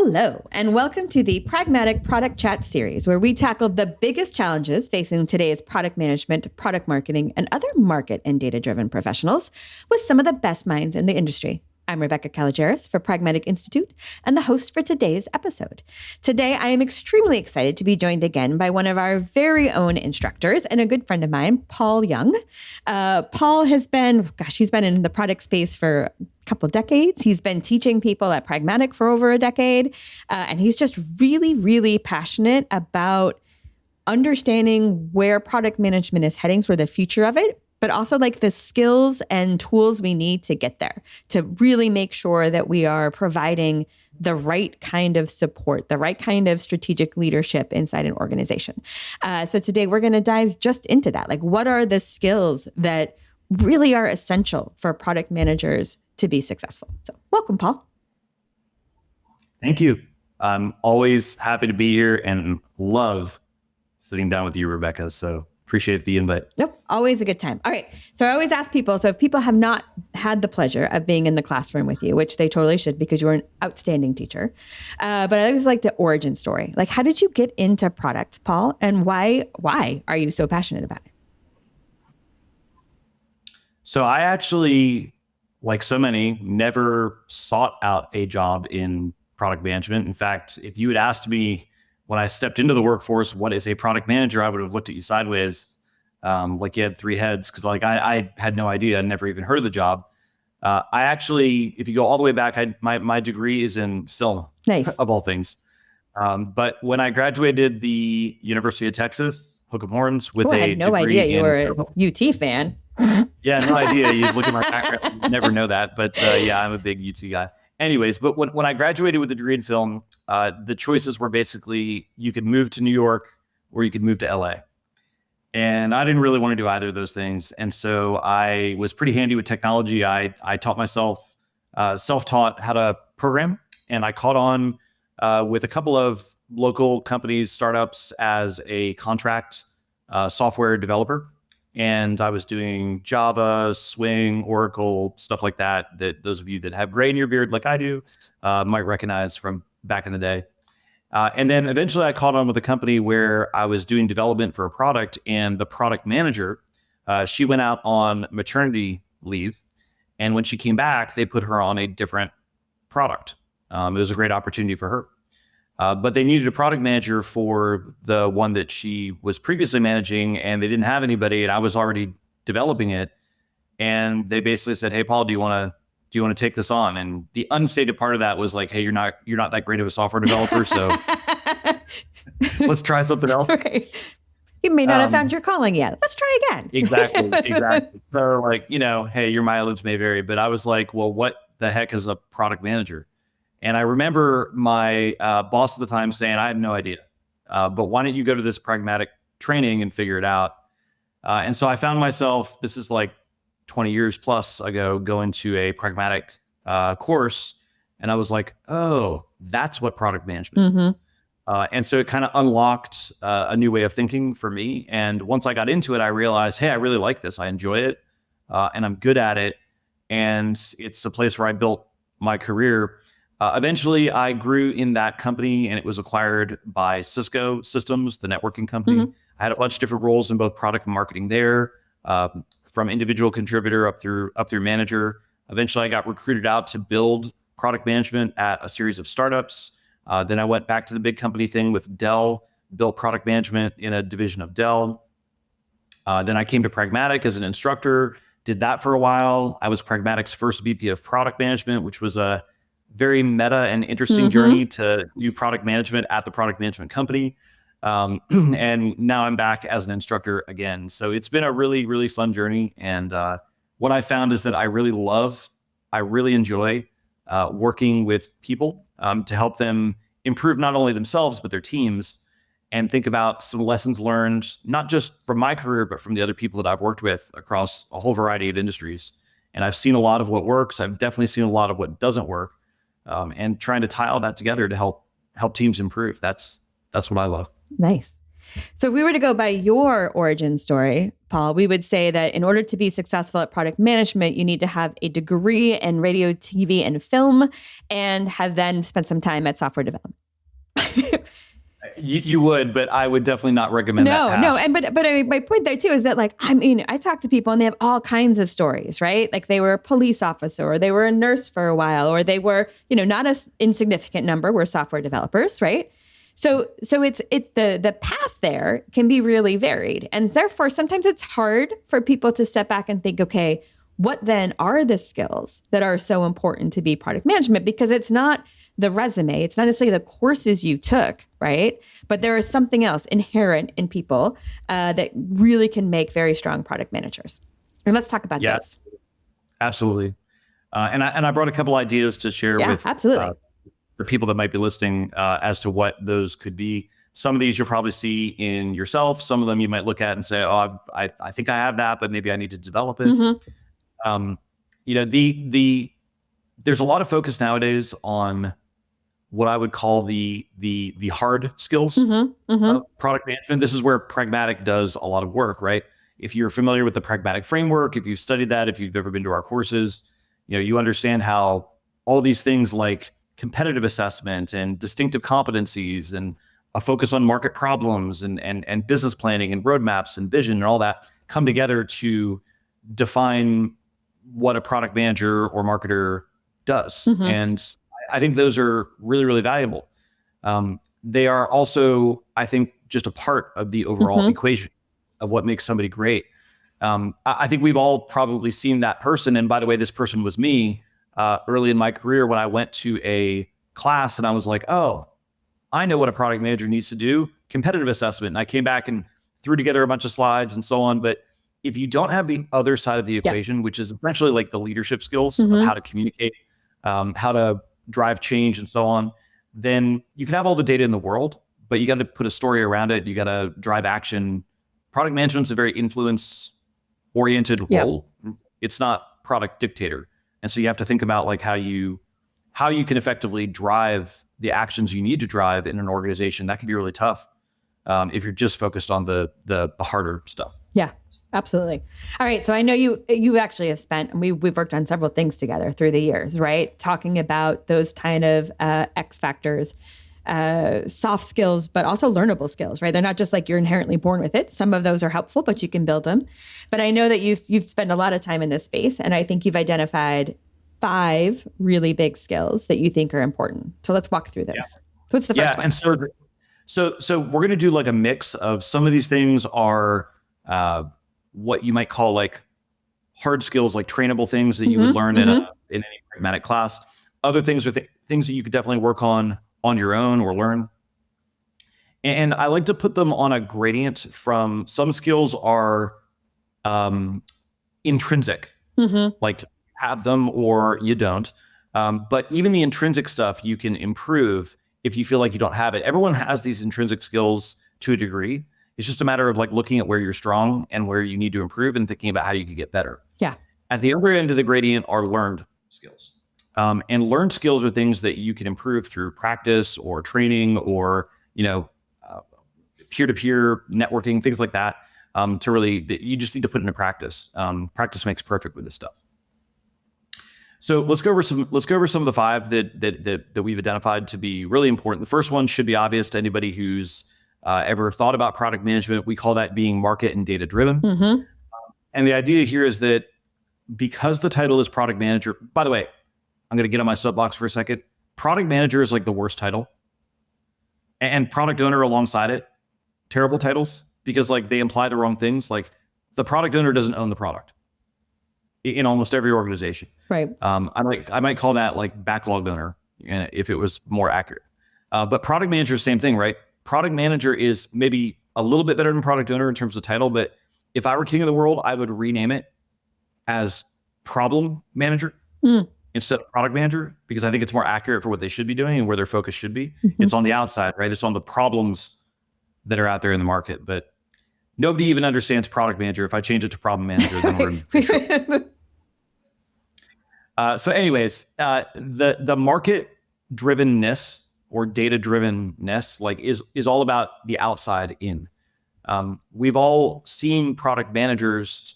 Hello, and welcome to the Pragmatic Product Chat series, where we tackle the biggest challenges facing today's product management, product marketing, and other market and data-driven professionals with some of the best minds in the industry. I'm Rebecca Caligeris for Pragmatic Institute and the host for today's episode. Today, I am extremely excited to be joined again by one of our very own instructors and a good friend of mine, Paul Young. Paul has been, he's been in the product space for a couple of decades. He's been teaching people at Pragmatic for over a decade. And he's just really, really passionate about understanding where product management is heading for the future of it, but also like the skills and tools we need to get there to really make sure that we are providing the right kind of support, the right kind of strategic leadership inside an organization. So today we're going to dive just into that. Like, what are the skills that really are essential for product managers to be successful? So welcome, Paul. Thank you. I'm always happy to be here and love sitting down with you, Rebecca. So appreciate the invite. Nope, always a good time. All right. So I always ask people, so if people have not had the pleasure of being in the classroom with you, which they totally should because you're an outstanding teacher, but I always like the origin story. Like, how did you get into product, Paul? And why are you so passionate about it? So I actually, like so many, never sought out a job in product management. In fact, if you had asked me when I stepped into the workforce, what is a product manager, I would have looked at you sideways, like you had three heads, because I had no idea. I never even heard of the job. I actually, if you go all the way back, my degree is in film, nice. Of all things. But when I graduated the University of Texas, Hook 'em Horns, with I had no idea you were a UT fan. Yeah, no idea. You look at my background, you never know that. But yeah, I'm a big UT guy. Anyways, but when I graduated with a degree in film, the choices were basically you could move to New York or you could move to LA. And I didn't really want to do either of those things. And so I was pretty handy with technology. I taught myself, self-taught how to program. And I caught on with a couple of local companies, startups, as a contract software developer. And I was doing Java, Swing, Oracle, stuff like that those of you that have gray in your beard like I do might recognize from back in the day. And then eventually I caught on with a company where I was doing development for a product, and the product manager, she went out on maternity leave. And when she came back, they put her on a different product. It was a great opportunity for her. But they needed a product manager for the one that she was previously managing, and they didn't have anybody, and I was already developing it. And they basically said, "Hey, Paul, do you want to take this on?" And the unstated part of that was like, "Hey, you're not that great of a software developer, so let's try something else." Right. You may not have found your calling yet. Let's try again. Exactly. So like, hey, your mileage may vary, but I was like, well, what the heck is a product manager? And I remember my boss at the time saying, "I have no idea, but why don't you go to this Pragmatic training and figure it out?" And so I found myself, this is like 20 years plus ago, going to a Pragmatic course. And I was like, oh, that's what product management is. And so it kind of unlocked a new way of thinking for me. And once I got into it, I realized, hey, I really like this. I enjoy it and I'm good at it. And it's a place where I built my career. Eventually, I grew in that company, and it was acquired by Cisco Systems, the networking company. I had a bunch of different roles in both product and marketing there, from individual contributor up through manager. Eventually, I got recruited out to build product management at a series of startups. Then I went back to the big company thing with Dell, built product management in a division of Dell. Then I came to Pragmatic as an instructor, did that for a while. I was Pragmatic's first VP of product management, which was a very meta and interesting journey to do product management at the product management company. And now I'm back as an instructor again. So it's been a really, really fun journey. And what I found is that I really enjoy working with people to help them improve not only themselves, but their teams, and think about some lessons learned, not just from my career, but from the other people that I've worked with across a whole variety of industries. And I've seen a lot of what works. I've definitely seen a lot of what doesn't work. And trying to tie all that together to help teams improve. That's what I love. Nice. So if we were to go by your origin story, Paul, we would say that in order to be successful at product management, you need to have a degree in radio, TV, and film, and have then spent some time at software development. You would, but I would definitely not recommend that path. No. And but I mean, my point there too is that, like, I mean, I talk to people and they have all kinds of stories, right? Like they were a police officer, or they were a nurse for a while, or they were, not a insignificant number were software developers, right? So it's the path there can be really varied, and therefore sometimes it's hard for people to step back and think, okay, what then are the skills that are so important to be product management? Because it's not the resume, it's not necessarily the courses you took, right? But there is something else inherent in people that really can make very strong product managers. And let's talk about those. Absolutely. And I brought a couple ideas to share with absolutely. The people that might be listening as to what those could be. Some of these you'll probably see in yourself. Some of them you might look at and say, oh, I think I have that, but maybe I need to develop it. Mm-hmm. There's a lot of focus nowadays on what I would call the hard skills of product management. This is where Pragmatic does a lot of work, right? If you're familiar with the Pragmatic framework, if you've studied that, if you've ever been to our courses, you understand how all these things like competitive assessment and distinctive competencies and a focus on market problems and business planning and roadmaps and vision and all that come together to define what a product manager or marketer does. Mm-hmm. And I think those are really, really valuable. They are also, I think, just a part of the overall equation of what makes somebody great. I think we've all probably seen that person. And by the way, this person was me early in my career when I went to a class and I was like, oh, I know what a product manager needs to do, competitive assessment. And I came back and threw together a bunch of slides and so on. But if you don't have the other side of the equation, which is essentially like the leadership skills of how to communicate, how to drive change and so on, then you can have all the data in the world, but you got to put a story around it. You got to drive action. Product management's a very influence-oriented role. It's not product dictator. And so you have to think about like how you can effectively drive the actions you need to drive in an organization. That can be really tough if you're just focused on the harder stuff. Yeah, absolutely. All right. So I know you actually have spent, and we've worked on several things together through the years, right? Talking about those kind of X factors, soft skills, but also learnable skills, right? They're not just like you're inherently born with it. Some of those are helpful, but you can build them. But I know that you've spent a lot of time in this space, and I think you've identified 5 really big skills that you think are important. So let's walk through those. Yeah. So what's the first one? And so we're going to do like a mix of some of these things are what you might call like hard skills, like trainable things that you would learn in any pragmatic class. Other things are things that you could definitely work on your own or learn. And I like to put them on a gradient from some skills are intrinsic, like have them or you don't. But even the intrinsic stuff you can improve if you feel like you don't have it. Everyone has these intrinsic skills to a degree. It's just a matter of like looking at where you're strong and where you need to improve and thinking about how you can get better. Yeah. At the other end of the gradient are learned skills. And learned skills are things that you can improve through practice or training or, peer-to-peer networking, things like that. You just need to put into practice. Practice makes perfect with this stuff. So let's go over some of the 5 that we've identified to be really important. The first one should be obvious to anybody who's ever thought about product management. We call that being market and data driven. And the idea here is that because the title is product manager, by the way, I'm going to get on my soapbox for a second. Product manager is like the worst title, and product owner alongside it, terrible titles because like they imply the wrong things. Like the product owner doesn't own the product in almost every organization. Right. I might call that like backlog owner if it was more accurate. But product manager, same thing, right? Product manager is maybe a little bit better than product owner in terms of title, but if I were king of the world, I would rename it as problem manager instead of product manager, because I think it's more accurate for what they should be doing and where their focus should be. It's on the outside, right? It's on the problems that are out there in the market, but nobody even understands product manager. If I change it to problem manager, then we're in trouble. So anyways, the market drivenness or data drivenness like is all about the outside in. We've all seen product managers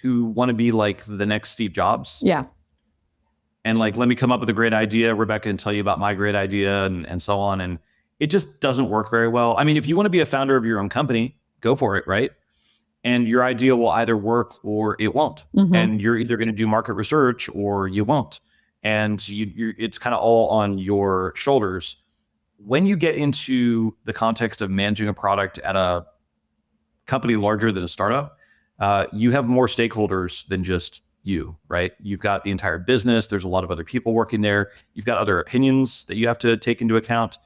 who want to be like the next Steve Jobs. Yeah. And like, let me come up with a great idea, Rebecca, and tell you about my great idea and so on. And it just doesn't work very well. I mean, if you want to be a founder of your own company, go for it, right? And your idea will either work or it won't. Mm-hmm. And you're either going to do market research or you won't. And it's kind of all on your shoulders. When you get into the context of managing a product at a company larger than a startup, you have more stakeholders than just you, right? You've got the entire business. There's a lot of other people working there. You've got other opinions that you have to take into account.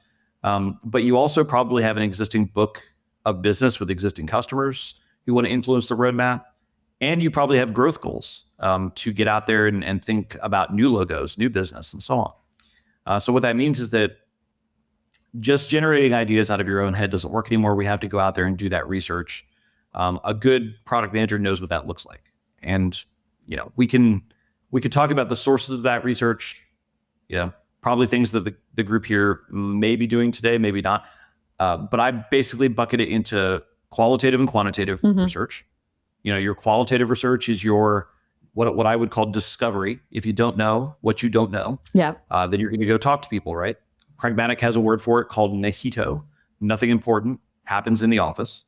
But you also probably have an existing book of business with existing customers who want to influence the roadmap. And you probably have growth goals to get out there and think about new logos, new business, and so on. So what that means is that just generating ideas out of your own head doesn't work anymore. We have to go out there and do that research. A good product manager knows what that looks like. And, we could talk about the sources of that research, probably things that the group here may be doing today, maybe not. But I basically bucket it into qualitative and quantitative research. Your qualitative research is your what I would call discovery. If you don't know what you don't know, then you're going to go talk to people, right? Pragmatic has a word for it called nihito. Nothing important happens in the office.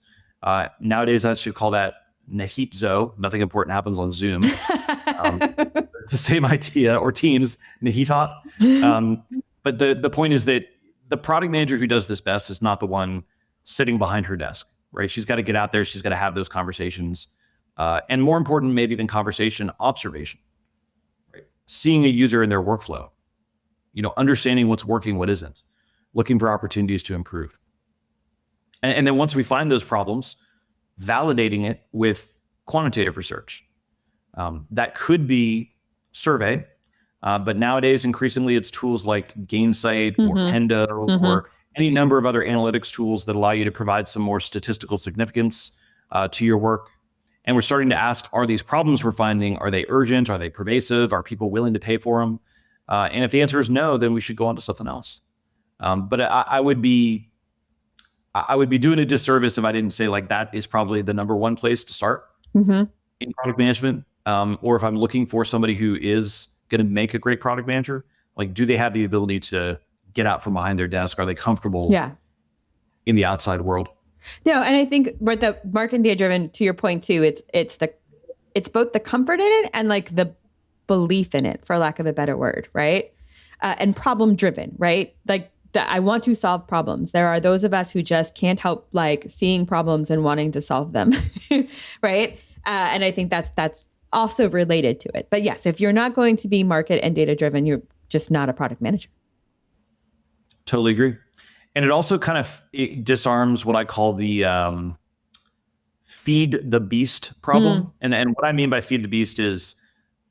Nowadays, I should call that nihitzo. Nothing important happens on Zoom. It's the same idea, or Teams, nihitot. But the point is that the product manager who does this best is not the one sitting behind her desk, right? She's got to get out there. She's got to have those conversations. And more important maybe than conversation, observation, right? Seeing a user in their workflow, understanding what's working, what isn't, looking for opportunities to improve. And then once we find those problems, validating it with quantitative research. That could be survey, but nowadays, increasingly, it's tools like Gainsight or Pendo or any number of other analytics tools that allow you to provide some more statistical significance to your work. And we're starting to ask, are these problems we're finding, are they urgent? Are they pervasive? Are people willing to pay for them? And if the answer is no, then we should go on to something else. But I would be doing a disservice if I didn't say like that is probably the number one place to start in product management. Or if I'm looking for somebody who is going to make a great product manager, like, do they have the ability to get out from behind their desk? Are they comfortable in the outside world? No, and I think with the market and data driven, to your point too, it's both the comfort in it and like the belief in it, for lack of a better word, right? And problem driven, right? Like I want to solve problems. There are those of us who just can't help like seeing problems and wanting to solve them, right? And I think that's also related to it. But yes, if you're not going to be market and data driven, you're just not a product manager. Totally agree. And it also kind of disarms what I call the feed the beast problem. And what I mean by feed the beast is,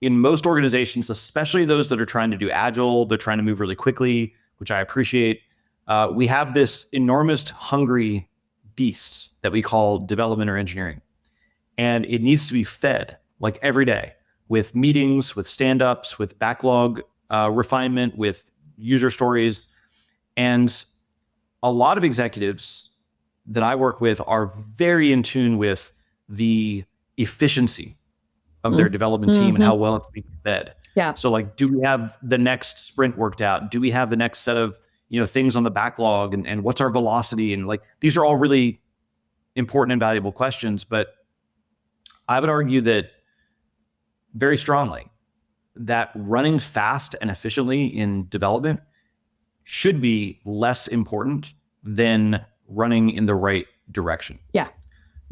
in most organizations, especially those that are trying to do agile, they're trying to move really quickly, which I appreciate. We have this enormous hungry beast that we call development or engineering. And it needs to be fed like every day with meetings, with stand-ups, with backlog refinement, with user stories. And a lot of executives that I work with are very in tune with the efficiency of their development team and how well it's being fed. Yeah. So like, do we have the next sprint worked out? Do we have the next set of, things on the backlog, and what's our velocity? And like, these are all really important and valuable questions, but I would argue that very strongly that running fast and efficiently in development should be less important than running in the right direction. Yeah.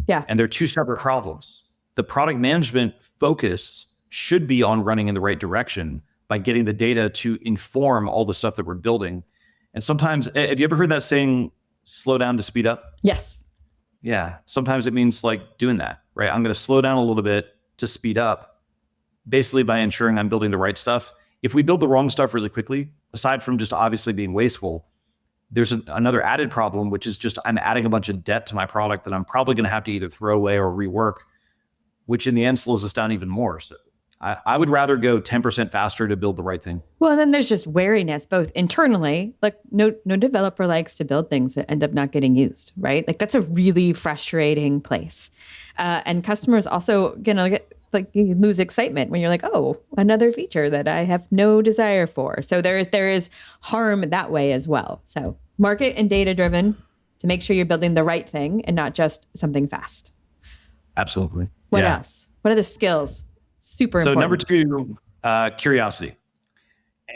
And they're two separate problems. The product management focus should be on running in the right direction by getting the data to inform all the stuff that we're building. And sometimes, have you ever heard that saying, slow down to speed up? Yes. Yeah. Sometimes it means like doing that, right? I'm going to slow down a little bit to speed up, basically by ensuring I'm building the right stuff. If we build the wrong stuff really quickly, aside from just obviously being wasteful, there's another added problem, which is just I'm adding a bunch of debt to my product that I'm probably going to have to either throw away or rework, which in the end slows us down even more. So I would rather go 10% faster to build the right thing. Well, and then there's just wariness, both internally, like no developer likes to build things that end up not getting used, right? Like that's a really frustrating place. And customers also gonna get like you lose excitement when you're like, oh, another feature that I have no desire for. So there is harm that way as well. So market and data driven to make sure you're building the right thing and not just something fast. Absolutely. What else? What are the skills? Super so important. So number 2, curiosity.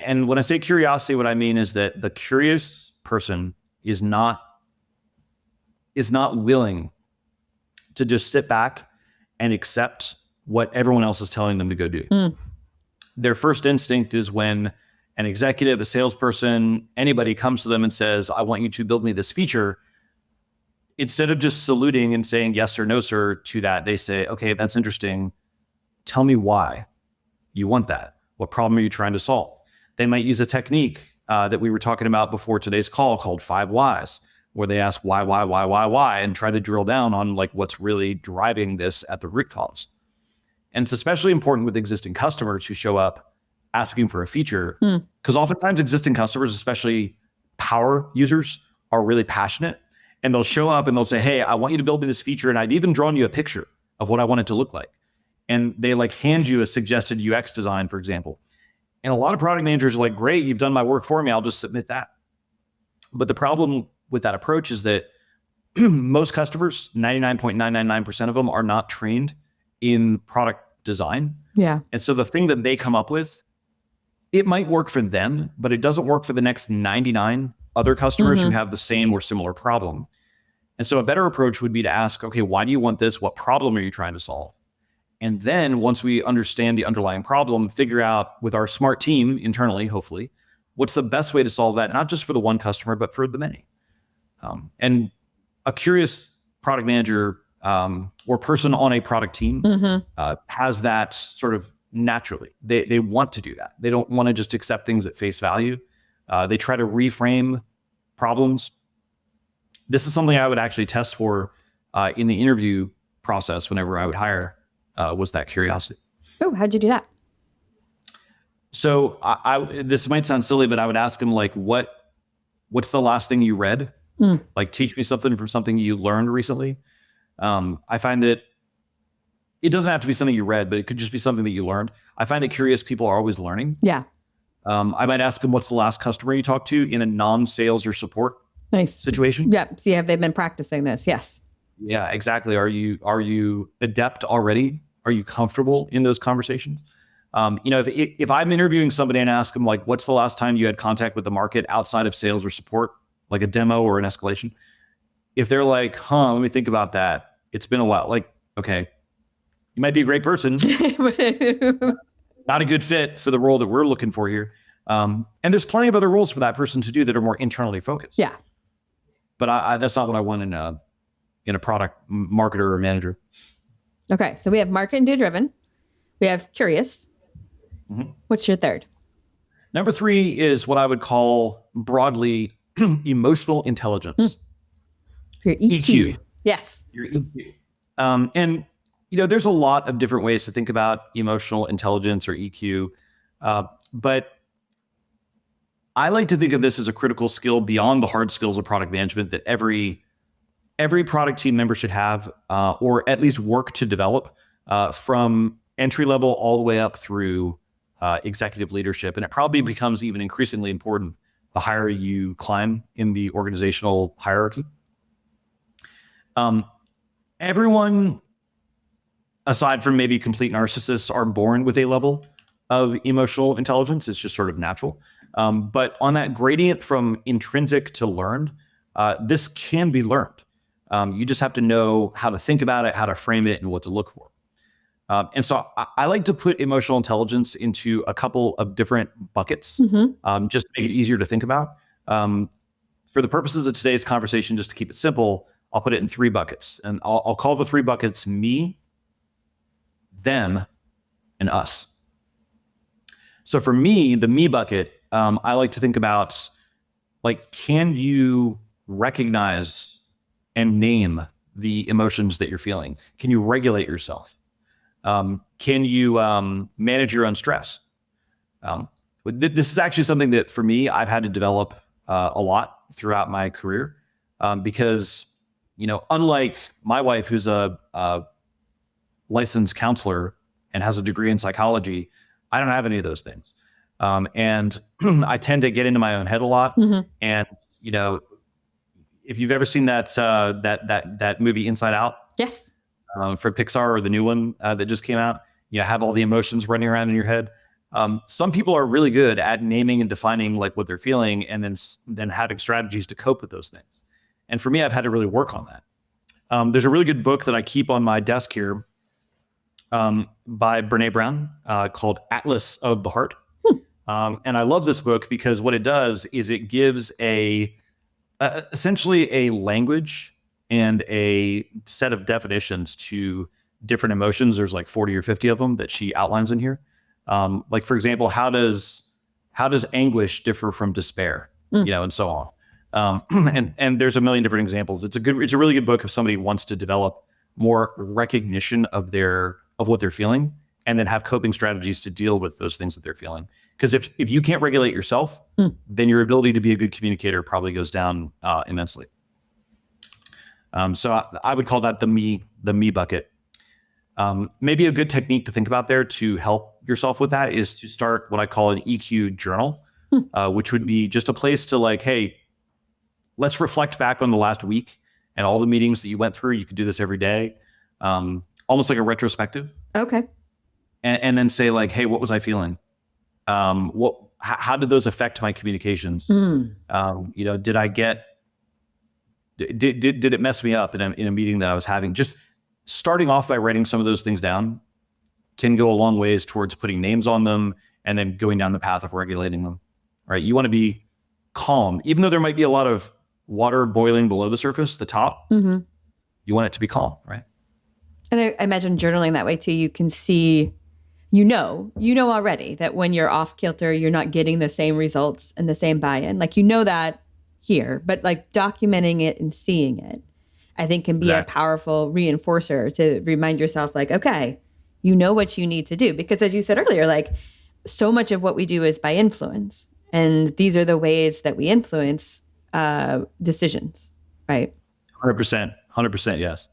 And when I say curiosity, what I mean is that the curious person is not willing to just sit back and accept what everyone else is telling them to go do. Their first instinct is when an executive, a salesperson, anybody comes to them and says, I want you to build me this feature. Instead of just saluting and saying yes or no, sir, to that, they say, okay, that's interesting. Tell me why you want that. What problem are you trying to solve? They might use a technique that we were talking about before today's call called 5 whys, where they ask why, and try to drill down on like what's really driving this at the root cause. And it's especially important with existing customers who show up asking for a feature, because oftentimes existing customers, especially power users, are really passionate, and they'll show up and they'll say, hey, I want you to build me this feature, and I've even drawn you a picture of what I want it to look like. And they like hand you a suggested UX design, for example. And a lot of product managers are like, great, you've done my work for me, I'll just submit that. But the problem with that approach is that most customers, 99.999% of them, are not trained in product design. Yeah. And so the thing that they come up with, it might work for them, but it doesn't work for the next 99 other customers who have the same or similar problem. And so a better approach would be to ask, okay, why do you want this? What problem are you trying to solve? And then once we understand the underlying problem, figure out with our smart team internally, hopefully, what's the best way to solve that, not just for the one customer, but for the many. And a curious product manager or person on a product team has that sort of naturally. They want to do that. They don't want to just accept things at face value. They try to reframe problems. This is something I would actually test for in the interview process whenever I would hire, was that curiosity. Oh, how'd you do that? So this might sound silly, but I would ask them like, what's the last thing you read? Like, teach me something from something you learned recently. I find that it doesn't have to be something you read, but it could just be something that you learned. I find that curious people are always learning. Yeah. I might ask them, what's the last customer you talked to in a non-sales or support situation? Yeah. See, have they been practicing this? Yes. Yeah, exactly. Are you adept already? Are you comfortable in those conversations? If I'm interviewing somebody and ask them like, what's the last time you had contact with the market outside of sales or support, like a demo or an escalation? If they're like, let me think about that. It's been a while. Like, okay, you might be a great person, not a good fit for the role that we're looking for here. And there's plenty of other roles for that person to do that are more internally focused. Yeah. But that's not what I want in a product marketer or manager. Okay. So we have market and data driven. We have curious. What's your third? Number 3 is what I would call broadly emotional intelligence. Your EQ. Yes. Your EQ. And there's a lot of different ways to think about emotional intelligence or EQ. But I like to think of this as a critical skill beyond the hard skills of product management that every product team member should have, or at least work to develop, from entry level all the way up through executive leadership. And it probably becomes even increasingly important the higher you climb in the organizational hierarchy. Everyone, aside from maybe complete narcissists, are born with a level of emotional intelligence. It's just sort of natural. But on that gradient from intrinsic to learned, this can be learned. You just have to know how to think about it, how to frame it, and what to look for. And so I like to put emotional intelligence into a couple of different buckets, just to make it easier to think about. For the purposes of today's conversation, just to keep it simple, I'll put it in 3 buckets. And I'll call the 3 buckets me, them, and us. So for me, the me bucket, I like to think about, like, can you recognize and name the emotions that you're feeling? Can you regulate yourself? Can you manage your own stress? This is actually something that for me, I've had to develop a lot throughout my career because, unlike my wife, who's a licensed counselor and has a degree in psychology, I don't have any of those things. And I tend to get into my own head a lot. Mm-hmm. And, if you've ever seen that movie Inside Out, Yes. For Pixar, or the new one that just came out, have all the emotions running around in your head. Some people are really good at naming and defining like what they're feeling, and then having strategies to cope with those things. And for me, I've had to really work on that. There's a really good book that I keep on my desk here by Brene Brown called Atlas of the Heart. And I love this book because what it does is it gives essentially a language and a set of definitions to different emotions. There's like 40 or 50 of them that she outlines in here. Like, for example, how does anguish differ from despair, and so on. And there's a million different examples. It's a really good book if somebody wants to develop more recognition of what they're feeling, and then have coping strategies to deal with those things that they're feeling. Because if you can't regulate yourself, then your ability to be a good communicator probably goes down immensely. So I would call that the me bucket. Maybe a good technique to think about there to help yourself with that is to start what I call an EQ journal, which would be just a place to like, hey, let's reflect back on the last week and all the meetings that you went through. You could do this every day, almost like a retrospective. Okay. And then say like, hey, what was I feeling? How did those affect my communications? Did it mess me up in a meeting that I was having? Just starting off by writing some of those things down can go a long ways towards putting names on them and then going down the path of regulating them. Right? You want to be calm, even though there might be a lot of water boiling below the surface, the top. Mm-hmm. You want it to be calm, right? And I imagine journaling that way too, you can see, you know already that when you're off kilter, you're not getting the same results and the same buy-in. Like, that here, but like documenting it and seeing it, I think can be a powerful reinforcer to remind yourself like, okay, you know what you need to do. Because as you said earlier, like so much of what we do is by influence. And these are the ways that we influence decisions, right? 100%. Yes.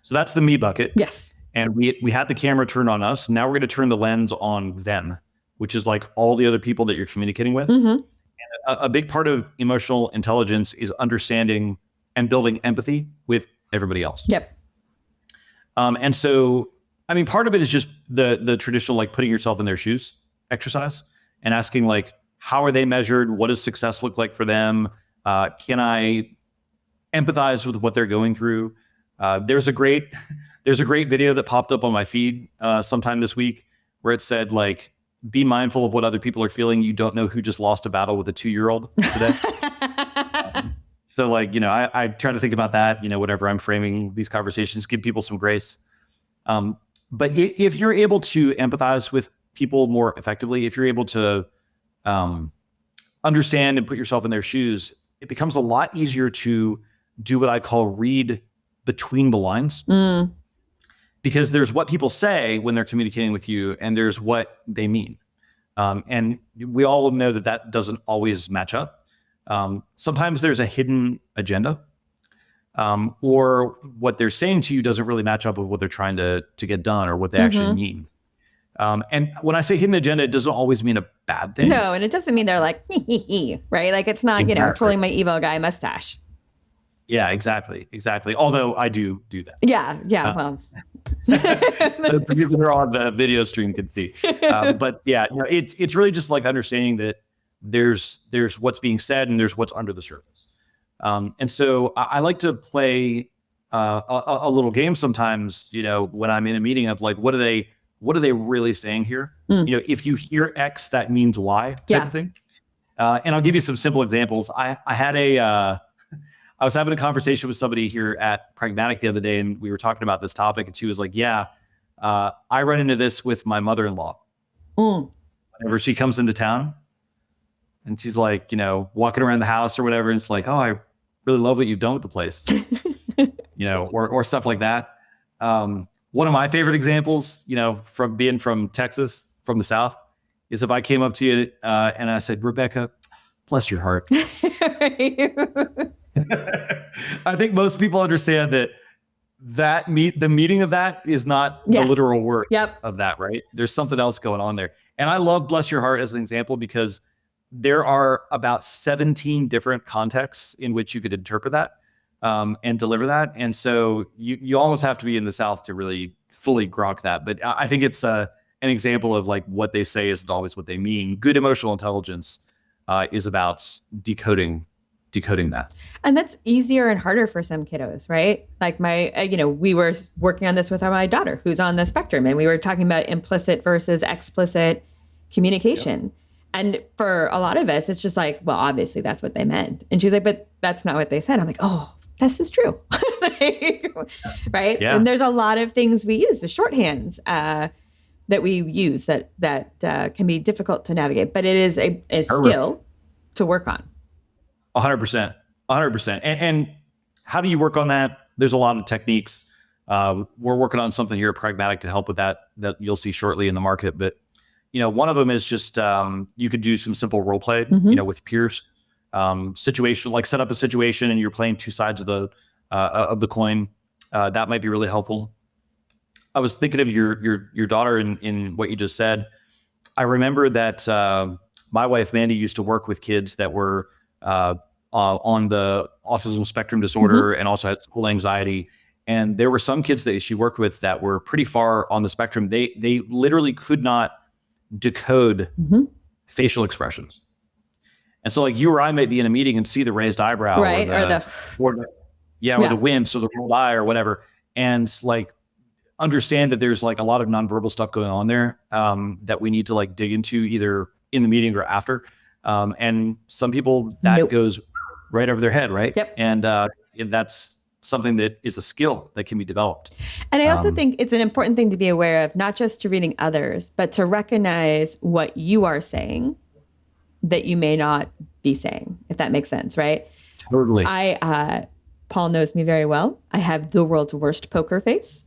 So that's the me bucket. Yes. And we had the camera turned on us. Now we're going to turn the lens on them, which is like all the other people that you're communicating with. Mm-hmm. And a big part of emotional intelligence is understanding and building empathy with everybody else. Yep. And so, I mean, part of it is just the traditional, like putting yourself in their shoes exercise and asking like, how are they measured? What does success look like for them? Can I empathize with what they're going through? There's a great video that popped up on my feed sometime this week where it said like, be mindful of what other people are feeling. You don't know who just lost a battle with a 2-year-old today. So like, I try to think about that, whenever I'm framing these conversations, give people some grace. But if you're able to empathize with people more effectively, if you're able to understand and put yourself in their shoes, it becomes a lot easier to do what I call read between the lines. Because there's what people say when they're communicating with you, and there's what they mean. And we all know that doesn't always match up. Sometimes there's a hidden agenda, or what they're saying to you doesn't really match up with what they're trying to get done or what they actually mean. And when I say hidden agenda, it doesn't always mean a bad thing. No, and it doesn't mean they're like, right? Like it's not, twirling my evil guy mustache. Yeah, exactly. Although I do that. Yeah. Well, the people who are on the video stream can see. But yeah, it's really just like understanding that there's what's being said and there's what's under the surface. And so I like to play a little game sometimes, when I'm in a meeting of like, what are they really saying here? If you hear X, that means Y type of thing. And I'll give you some simple examples. I was having a conversation with somebody here at Pragmatic the other day, and we were talking about this topic, and she was like, I run into this with my mother-in-law. Whenever she comes into town, and she's like, walking around the house or whatever, and it's like, oh, I really love what you've done with the place, or stuff like that. One of my favorite examples, from being from Texas, from the South, is if I came up to you and I said, Rebecca, bless your heart. I think most people understand that the meaning of that is not the literal word of that, right? There's something else going on there. And I love bless your heart as an example because there are about 17 different contexts in which you could interpret that and deliver that. And so you almost have to be in the South to really fully grok that. But I think it's an example of like what they say isn't always what they mean. Good emotional intelligence is about decoding that. And that's easier and harder for some kiddos, right? Like we were working on this with my daughter who's on the spectrum, and we were talking about implicit versus explicit communication. Yep. And for a lot of us, it's just like, well, obviously that's what they meant. And she's like, but that's not what they said. I'm like, oh, this is true. Right? Yeah. And there's a lot of things we use, the shorthands that we use that can be difficult to navigate, but it is a skill to work on. 100%. And how do you work on that? There's a lot of techniques. We're working on something here at Pragmatic to help with that you'll see shortly in the market. But, one of them is just, you could do some simple role play, with peers, situation, like set up a situation and you're playing two sides of the coin. That might be really helpful. I was thinking of your daughter in what you just said. I remember that, my wife, Mandy, used to work with kids that were, on the autism spectrum disorder and also had school anxiety. And there were some kids that she worked with that were pretty far on the spectrum. They literally could not decode facial expressions. And so like you or I might be in a meeting and see the raised eyebrow, right? Or the wince or the rolled eye or whatever. And like understand that there's like a lot of nonverbal stuff going on there that we need to like dig into either in the meeting or after. And some people that goes right over their head, right? Yep. And that's something that is a skill that can be developed. And I also think it's an important thing to be aware of, not just to reading others, but to recognize what you are saying that you may not be saying, if that makes sense, right? Totally. Paul knows me very well. I have the world's worst poker face.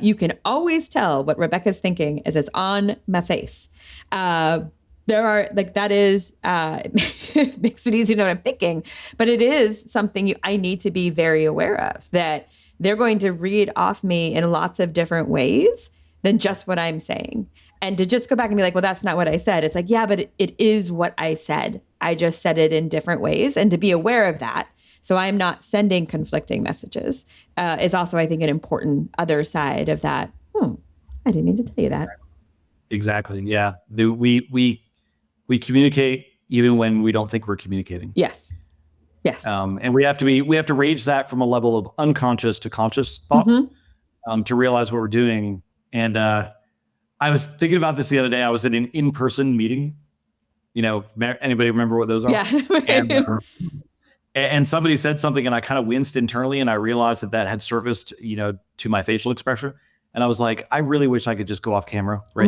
You can always tell what Rebecca's thinking as it's on my face. There are that is, it makes it easy to know what I'm thinking, but it is something I need to be very aware of, that they're going to read off me in lots of different ways than just what I'm saying. And to just go back and be like, well, that's not what I said. It's like, yeah, but it is what I said. I just said it in different ways. And to be aware of that, so I'm not sending conflicting messages, is also, I think, an important other side of that. I didn't need to tell you that. Exactly. Yeah. We communicate even when we don't think we're communicating. Yes. And we have to raise that from a level of unconscious to conscious thought, to realize what we're doing. And I was thinking about this the other day. I was in an in-person meeting. Anybody remember what those are? Yeah. And somebody said something and I kind of winced internally and I realized that had surfaced, to my facial expression. And I was like, I really wish I could just go off camera right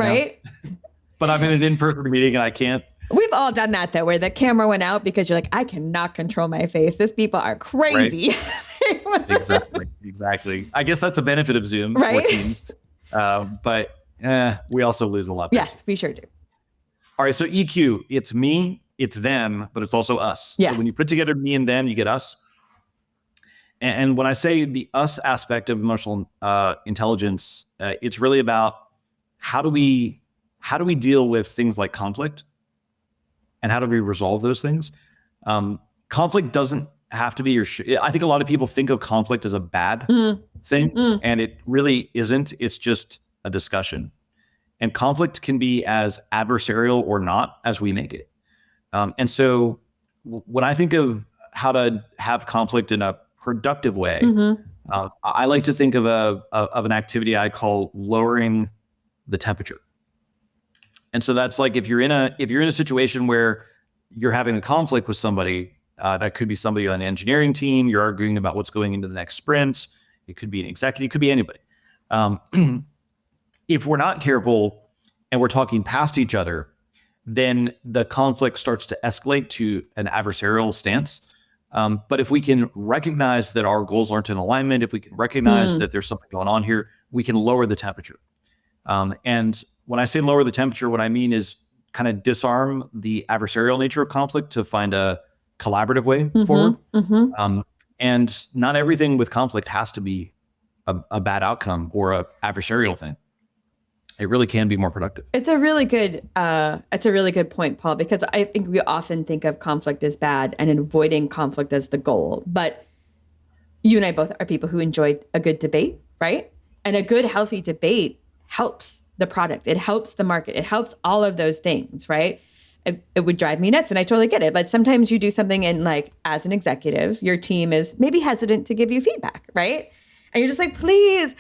now. But I'm in an in-person meeting and I can't. We've all done that though, where the camera went out because you're like, I cannot control my face. These people are crazy. Right. Exactly. I guess that's a benefit of Zoom or Teams. But we also lose a lot. Yes, we sure do. All right. So EQ, it's me, it's them, but it's also us. Yes. So when you put together me and them, you get us. And when I say the us aspect of emotional intelligence, it's really about how do we deal with things like conflict and how do we resolve those things? Conflict doesn't have to be I think a lot of people think of conflict as a bad thing, and it really isn't. It's just a discussion. And conflict can be as adversarial or not as we make it. And so when I think of how to have conflict in a productive way, I like to think of an activity I call lowering the temperature. And so that's like if you're in a situation where you're having a conflict with somebody, that could be somebody on an engineering team, you're arguing about what's going into the next sprint. It could be an executive, it could be anybody. If we're not careful and we're talking past each other, then the conflict starts to escalate to an adversarial stance. But if we can recognize that our goals aren't in alignment, if we can recognize that there's something going on here, we can lower the temperature. And when I say lower the temperature, what I mean is kind of disarm the adversarial nature of conflict to find a collaborative way forward. And not everything with conflict has to be a bad outcome or a adversarial thing. It really can be more productive. It's a really good point, Paul, because I think we often think of conflict as bad and avoiding conflict as the goal. But you and I both are people who enjoy a good debate, right? And a good, healthy debate helps the product. It helps the market. It helps all of those things, right? It would drive me nuts. And I totally get it. But sometimes you do something and like, as an executive, your team is maybe hesitant to give you feedback, right? And you're just like, please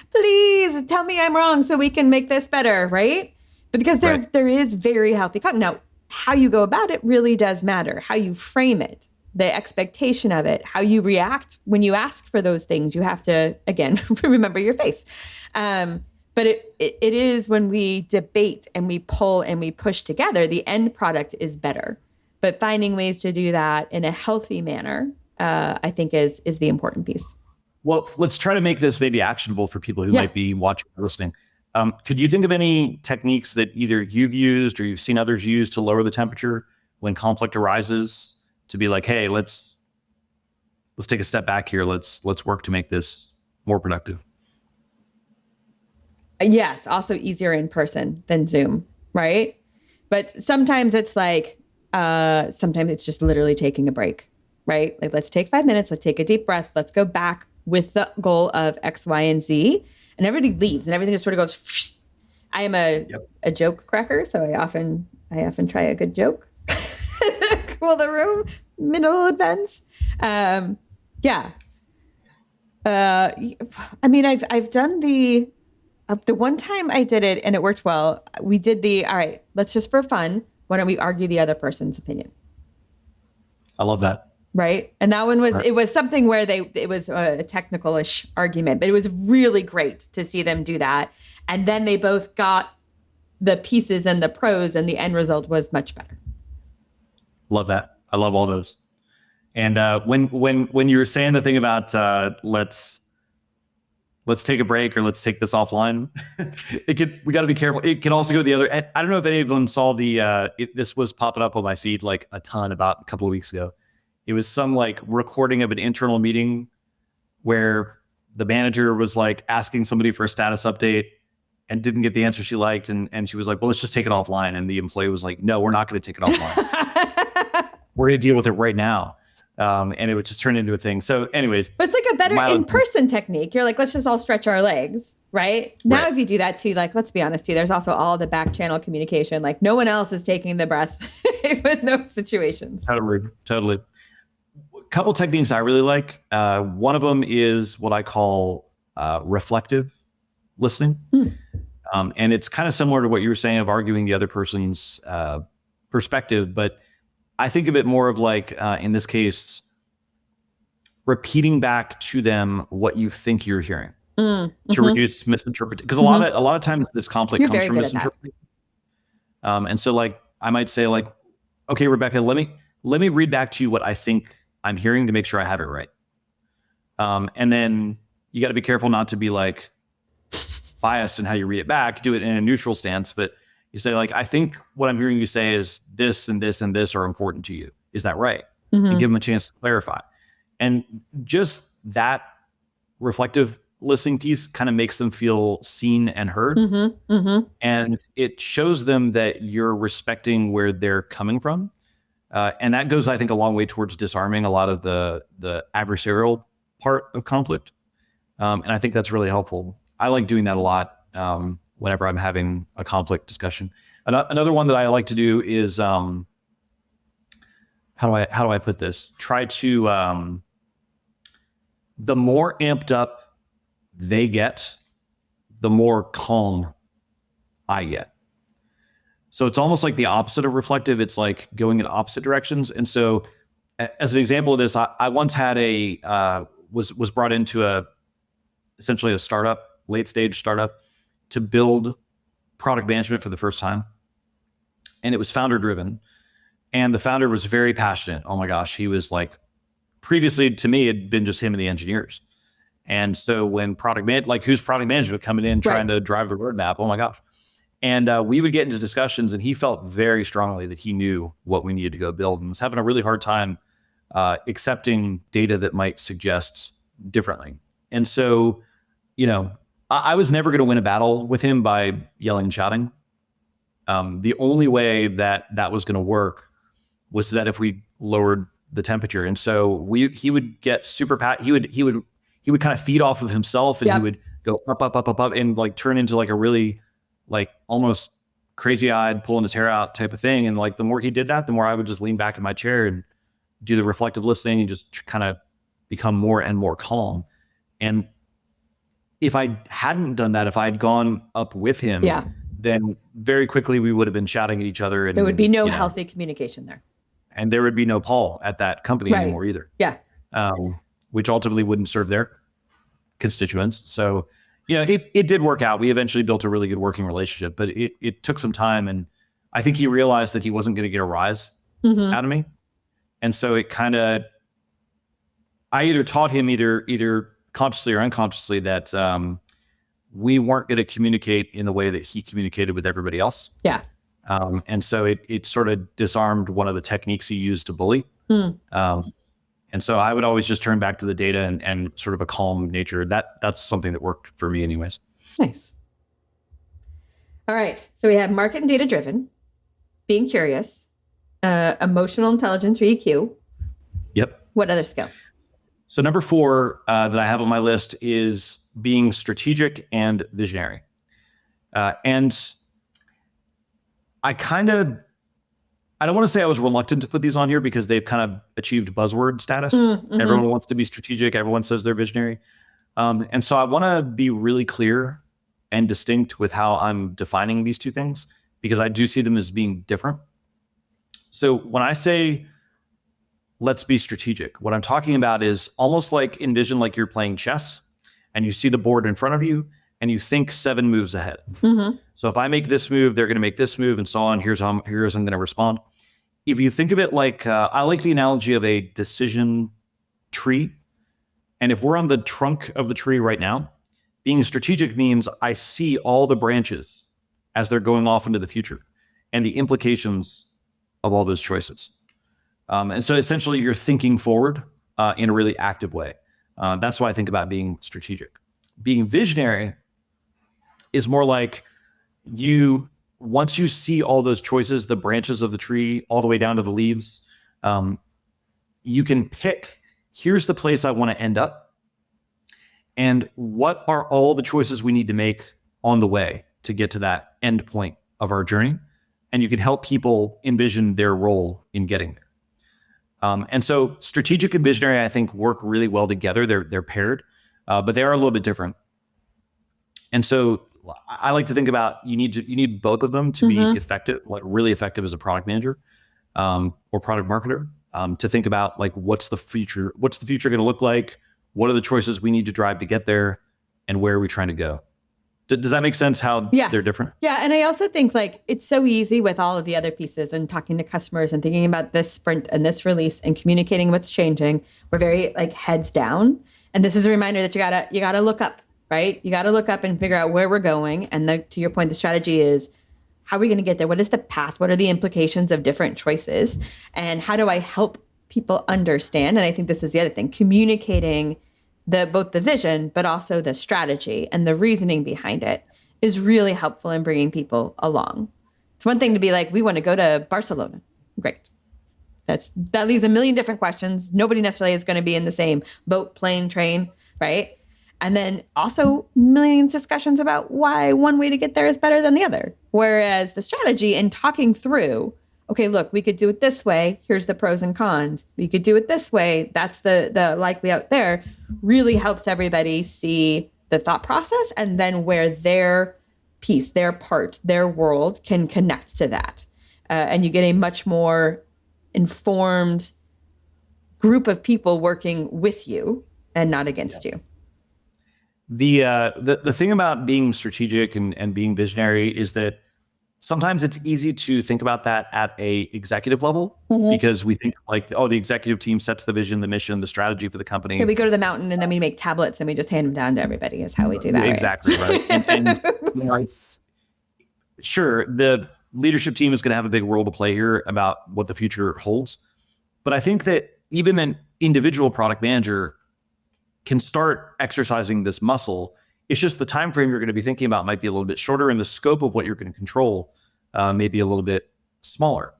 tell me I'm wrong so we can make this better, right? But because there is very healthy conflict. Now, how you go about it really does matter. How you frame it, the expectation of it, how you react when you ask for those things. You have to, again, remember your face. But it is when we debate and we pull and we push together, the end product is better. But finding ways to do that in a healthy manner, I think is the important piece. Well, let's try to make this maybe actionable for people who might be watching or listening. Could you think of any techniques that either you've used or you've seen others use to lower the temperature when conflict arises, to be like, hey, let's take a step back here. Let's work to make this more productive? Yeah, it's also easier in person than Zoom, right? But sometimes it's like, sometimes it's just literally taking a break, right? Like, let's take 5 minutes, let's take a deep breath, let's go back with the goal of X, Y, and Z, and everybody leaves and everything just sort of goes. I am a joke cracker, so I often try a good joke. Cool the room, middle events. I mean, I've done the one time I did it and it worked well. We did all right, let's just for fun, why don't we argue the other person's opinion? I love that. Right. And that one was, it was something where it was a technical-ish argument, but it was really great to see them do that. And then they both got the pieces and the pros, and the end result was much better. Love that. I love all those. And when you were saying the thing about let's take a break or let's take this offline, we got to be careful. It can also go the other. I don't know if anyone saw this was popping up on my feed like a ton about a couple of weeks ago. It was some like recording of an internal meeting where the manager was like asking somebody for a status update and didn't get the answer she liked. And she was like, well, let's just take it offline. And the employee was like, no, we're not going to take it offline. We're going to deal with it right now. And it would just turn into a thing. So anyways. But it's like a better in-person technique. You're like, let's just all stretch our legs, right? Now, if you do that too, like, let's be honest too, there's also all the back channel communication. Like no one else is taking the breath in those situations. Totally. Couple techniques I really like. One of them is what I call reflective listening. And it's kind of similar to what you were saying of arguing the other person's perspective, but I think of it more of like, in this case, repeating back to them what you think you're hearing to reduce misinterpretation. Because a lot of times this conflict comes from misinterpretation. And so like, I might say like, okay, Rebecca, let me read back to you what I think I'm hearing to make sure I have it right. And then you got to be careful not to be like biased in how you read it back. Do it in a neutral stance, but you say like, I think what I'm hearing you say is this and this and this are important to you. Is that right? And give them a chance to clarify. And just that reflective listening piece kind of makes them feel seen and heard. And it shows them that you're respecting where they're coming from. And that goes, I think, a long way towards disarming a lot of the adversarial part of conflict. And I think that's really helpful. I like doing that a lot whenever I'm having a conflict discussion. Another one that I like to do is, how do I put this? Try to, the more amped up they get, the more calm I get. So it's almost like the opposite of reflective. It's like going in opposite directions. And so as an example of this, I once had was brought into essentially a startup, late stage startup, to build product management for the first time. And it was founder driven. And the founder was very passionate. Oh my gosh. He was like, previously to me, it had been just him and the engineers. And so when who's product management coming in trying to drive the roadmap? Oh my gosh. And we would get into discussions, and he felt very strongly that he knew what we needed to go build and was having a really hard time accepting data that might suggest differently. And so, I was never going to win a battle with him by yelling and shouting. The only way that was going to work was that if we lowered the temperature. And so he would get super he would kind of feed off of himself, and he would go up, up, up, up, up, and like turn into like a really like almost crazy eyed, pulling his hair out type of thing. And like the more he did that, the more I would just lean back in my chair and do the reflective listening and just kind of become more and more calm. And if I hadn't done that, if I had gone up with him, then very quickly we would have been shouting at each other. And there would be no healthy communication there. And there would be no Paul at that company anymore either. Yeah. Which ultimately wouldn't serve their constituents. So, it did work out. We eventually built a really good working relationship, but it took some time. And I think he realized that he wasn't going to get a rise out of me. And so it kind of, I either taught him either consciously or unconsciously that we weren't going to communicate in the way that he communicated with everybody else. Yeah. And so it sort of disarmed one of the techniques he used to bully. And so I would always just turn back to the data and sort of a calm nature. That's something that worked for me anyways. Nice. All right. So we have market and data driven, being curious, emotional intelligence or EQ. Yep. What other skill? So number 4 that I have on my list is being strategic and visionary. And I don't want to say I was reluctant to put these on here because they've kind of achieved buzzword status. Everyone wants to be strategic. Everyone says they're visionary. And so I want to be really clear and distinct with how I'm defining these two things, because I do see them as being different. So when I say, let's be strategic, what I'm talking about is almost like envision like you're playing chess and you see the board in front of you and you think 7 moves ahead. So if I make this move, they're going to make this move and so on. Here's how I'm going to respond. If you think of it like, I like the analogy of a decision tree. And if we're on the trunk of the tree right now, being strategic means I see all the branches as they're going off into the future and the implications of all those choices. And so essentially you're thinking forward in a really active way. That's why I think about being strategic. Being visionary is more like once you see all those choices, the branches of the tree, all the way down to the leaves, you can pick, here's the place I want to end up. And what are all the choices we need to make on the way to get to that end point of our journey? And you can help people envision their role in getting there. And so strategic and visionary, I think, work really well together. They're paired, but they are a little bit different. And so I like to think about you need both of them to be effective, like really effective as a product manager or product marketer. To think about like what's the future going to look like? What are the choices we need to drive to get there, and where are we trying to go? Does that make sense? How they're different? Yeah, and I also think like it's so easy with all of the other pieces and talking to customers and thinking about this sprint and this release and communicating what's changing. We're very like heads down, and this is a reminder that you gotta look up. Right? You got to look up and figure out where we're going. And to your point, the strategy is how are we going to get there? What is the path? What are the implications of different choices? And how do I help people understand? And I think this is the other thing, communicating both the vision, but also the strategy and the reasoning behind it is really helpful in bringing people along. It's one thing to be like, we want to go to Barcelona. Great. That leaves a million different questions. Nobody necessarily is going to be in the same boat, plane, train, right? And then also millions of discussions about why one way to get there is better than the other. Whereas the strategy and talking through, okay, look, we could do it this way. Here's the pros and cons. We could do it this way. That's the likely out there, really helps everybody see the thought process and then where their piece, their part, their world can connect to that. And you get a much more informed group of people working with you and not against you. The thing about being strategic and being visionary is that sometimes it's easy to think about that at a executive level because we think like, oh, the executive team sets the vision, the mission, the strategy for the company. So we go to the mountain and then we make tablets and we just hand them down to everybody is how we do that. Exactly. Right. And sure, the leadership team is going to have a big role to play here about what the future holds. But I think that even an individual product manager can start exercising this muscle. It's just the time frame you're going to be thinking about might be a little bit shorter, and the scope of what you're going to control may be a little bit smaller.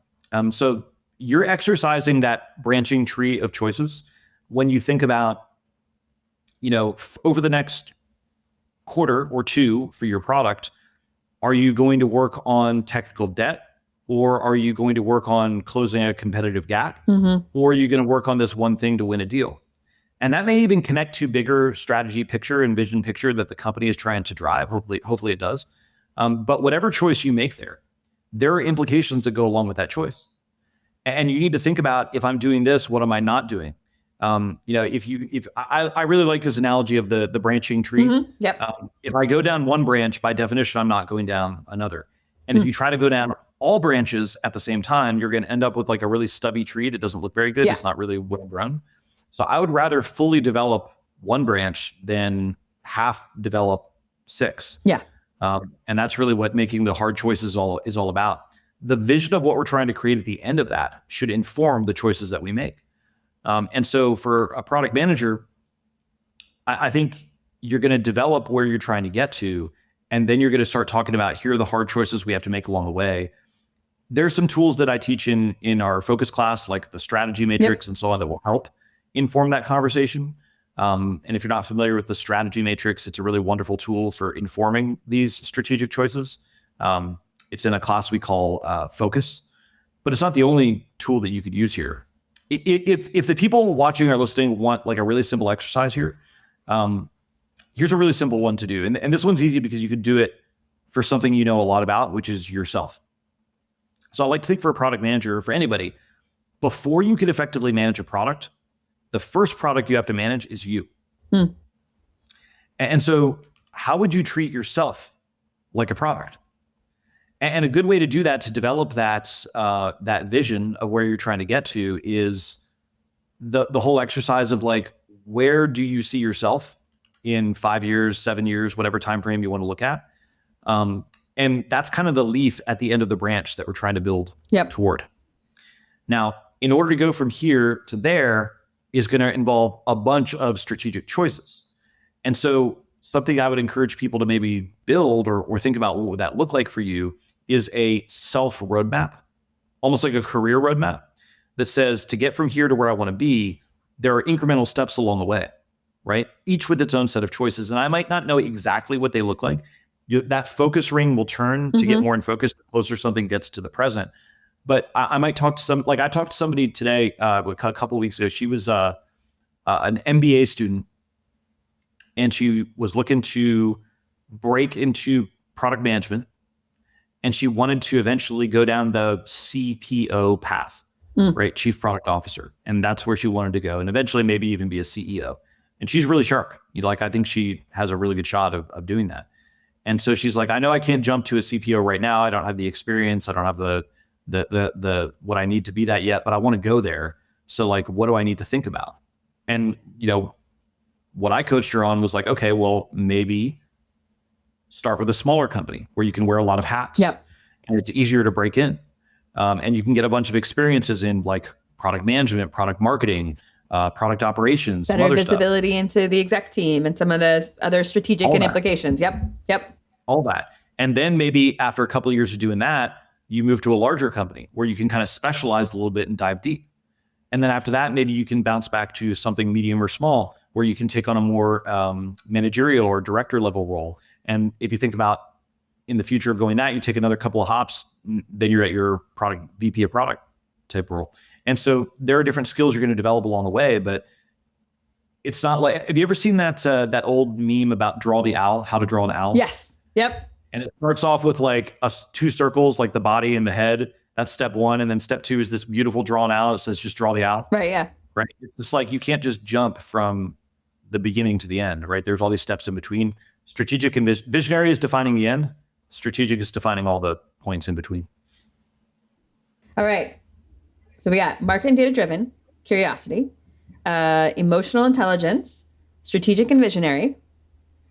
So you're exercising that branching tree of choices when you think about, over the next quarter or two for your product. Are you going to work on technical debt, or are you going to work on closing a competitive gap, or are you going to work on this one thing to win a deal? And that may even connect to bigger strategy picture and vision picture that the company is trying to drive. Hopefully it does. But whatever choice you make there are implications that go along with that choice. And you need to think about, if I'm doing this, what am I not doing? If I really like this analogy of the branching tree. Yep. If I go down one branch, by definition, I'm not going down another. And if you try to go down all branches at the same time, you're going to end up with like a really stubby tree that doesn't look very good. Yeah. It's not really well grown. So I would rather fully develop one branch than half develop 6. Yeah. And that's really what making the hard choices is all about. The vision of what we're trying to create at the end of that should inform the choices that we make. And so for a product manager, I think you're going to develop where you're trying to get to, and then you're going to start talking about, here are the hard choices we have to make along the way. There's some tools that I teach in our focus class, like the strategy matrix and so on, that will help inform that conversation. And if you're not familiar with the strategy matrix, it's a really wonderful tool for informing these strategic choices. It's in a class we call Focus, but it's not the only tool that you could use here. If the people watching or listening want like a really simple exercise here, here's a really simple one to do. And this one's easy because you could do it for something you know a lot about, which is yourself. So I like to think, for a product manager, for anybody, before you can effectively manage a product, the first product you have to manage is you. And so how would you treat yourself like a product? And a good way to do that, to develop that vision of where you're trying to get to, is the whole exercise of like, where do you see yourself in 5 years, 7 years, whatever time frame you want to look at? And that's kind of the leaf at the end of the branch that we're trying to build toward. Now, in order to go from here to there is going to involve a bunch of strategic choices. And so something I would encourage people to maybe build or think about, what would that look like for you, is a self roadmap, almost like a career roadmap, that says, to get from here to where I want to be, there are incremental steps along the way, right? Each with its own set of choices. And I might not know exactly what they look like. That focus ring will turn to get more in focus the closer something gets to the present. But I might talk to I talked to somebody today, a couple of weeks ago. She was an MBA student, and she was looking to break into product management, and she wanted to eventually go down the CPO path, right? Chief Product Officer. And that's where she wanted to go, and eventually maybe even be a CEO. And she's really sharp. I think she has a really good shot of doing that. And so she's like, I know I can't jump to a CPO right now. I don't have the experience. I don't have the what I need to be that yet, but I want to go there. So like, what do I need to think about? And, what I coached her on was like, okay, well, maybe start with a smaller company where you can wear a lot of hats. Yep. And it's easier to break in. And you can get a bunch of experiences in like product management, product marketing, product operations, better some other visibility stuff. into the exec team and some of the other strategic All and that. implications. Yep. All that. And then maybe after a couple of years of doing that, you move to a larger company where you can kind of specialize a little bit and dive deep. And then after that, maybe you can bounce back to something medium or small where you can take on a more managerial or director level role. And if you think about in the future of going that, you take another couple of hops, then you're at your product VP of product type role. And so there are different skills you're going to develop along the way, but it's not like, have you ever seen that old meme about draw the owl, how to draw an owl? Yes. Yep. And it starts off with like 2 circles, like the body and the head. That's step 1. And then step 2 is this beautiful drawn owl. It says, just draw the owl. Right. Yeah. Right. It's like, you can't just jump from the beginning to the end, right? There's all these steps in between. Strategic and visionary is defining the end. Strategic is defining all the points in between. All right. So we got market and data driven, curiosity, emotional intelligence, strategic and visionary.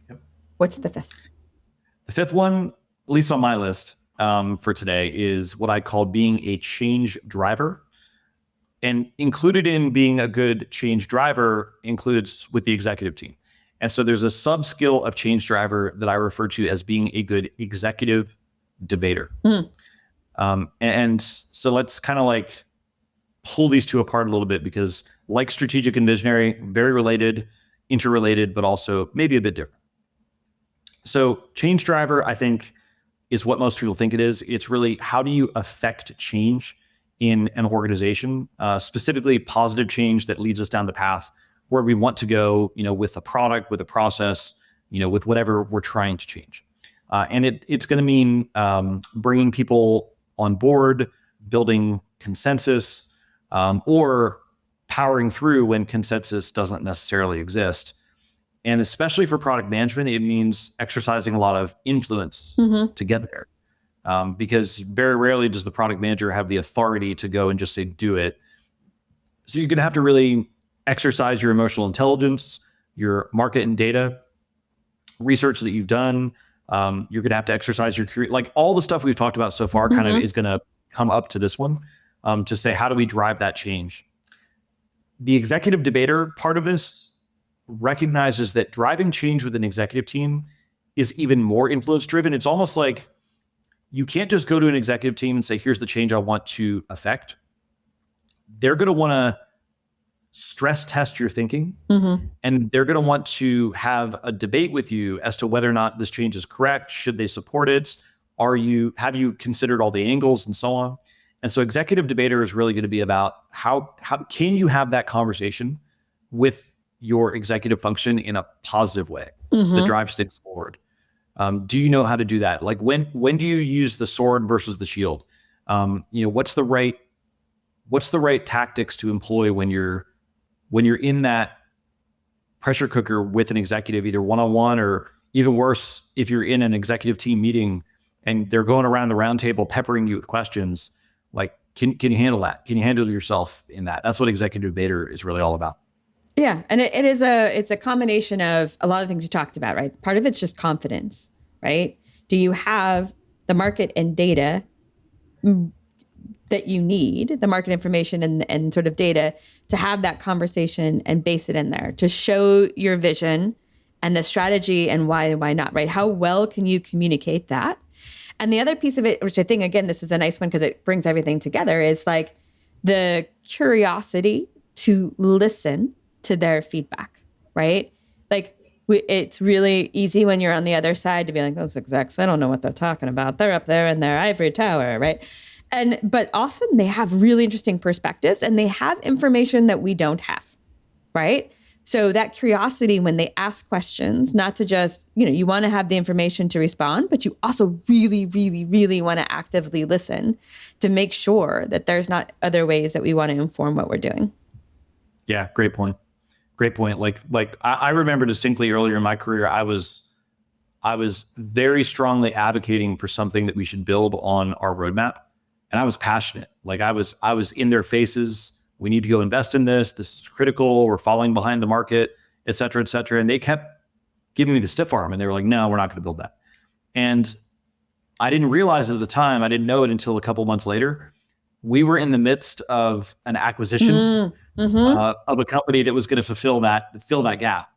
Yep. What's the fifth? The fifth one, at least on my list for today, is what I call being a change driver. And included in being a good change driver includes with the executive team. And so there's a sub skill of change driver that I refer to as being a good executive debater. And so let's kind of like pull these two apart a little bit, because like strategic and visionary, very related, interrelated, but also maybe a bit different. So change driver, I think, is what most people think it is. It's really, how do you affect change in an organization, specifically positive change that leads us down the path where we want to go, with a product, with a process, with whatever we're trying to change. And it's going to mean bringing people on board, building consensus, or powering through when consensus doesn't necessarily exist. And especially for product management, it means exercising a lot of influence to get there. Because very rarely does the product manager have the authority to go and just say, do it. So you're going to have to really exercise your emotional intelligence, your market and data research that you've done. You're going to have to exercise your, like all the stuff we've talked about so far kind of is going to come up to this one to say, how do we drive that change? The executive debater part of this recognizes that driving change with an executive team is even more influence driven. It's almost like you can't just go to an executive team and say, here's the change I want to affect. They're going to want to stress test your thinking, and they're going to want to have a debate with you as to whether or not this change is correct. Should they support it? Have you considered all the angles and so on? And so executive debater is really going to be about how can you have that conversation with your executive function in a positive way that drives things forward. Do you know how to do that? Like when do you use the sword versus the shield? What's the right tactics to employ when you're in that pressure cooker with an executive, either one-on-one or even worse, if you're in an executive team meeting and they're going around the round table peppering you with questions, like, can you handle that? Can you handle yourself in that? That's what executive debater is really all about. Yeah. And it's a combination of a lot of things you talked about, right? Part of it's just confidence, right? Do you have the market and data that you need, the market information and sort of data to have that conversation and base it in there, to show your vision and the strategy and why not, right? How well can you communicate that? And the other piece of it, which I think, again, this is a nice one because it brings everything together, is like the curiosity to listen to their feedback, right? Like it's really easy when you're on the other side to be like, those execs, I don't know what they're talking about. They're up there in their ivory tower, right? But often they have really interesting perspectives and they have information that we don't have, right? So that curiosity when they ask questions, not to just, you want to have the information to respond, but you also really, really, really want to actively listen to make sure that there's not other ways that we want to inform what we're doing. Yeah, great point. Great point. Like I remember distinctly earlier in my career, I was very strongly advocating for something that we should build on our roadmap. And I was passionate. Like I was in their faces. We need to go invest in this. This is critical. We're falling behind the market, et cetera, et cetera. And they kept giving me the stiff arm and they were like, no, we're not going to build that. And I didn't realize it at the time. I didn't know it until a couple months later. We were in the midst of an acquisition of a company that was going to fill that gap.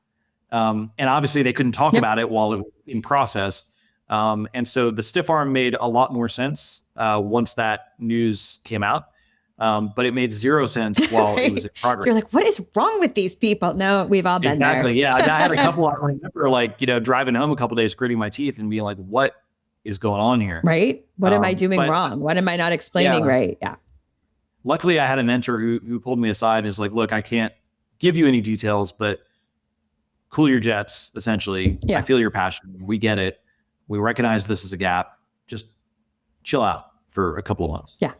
And obviously they couldn't talk about it while it was in process. And so the stiff arm made a lot more sense once that news came out. But it made zero sense while it was in progress. You're like, what is wrong with these people? No, we've all been there. Exactly. Yeah. I had a couple, I remember driving home a couple of days, gritting my teeth and being like, what is going on here? Right. What am I doing wrong? What am I not explaining right? Yeah. Luckily I had a mentor who pulled me aside and was like, look, I can't give you any details, but cool your jets, essentially. Yeah. I feel your passion. We get it. We recognize this is a gap. Just chill out for a couple of months. Yeah.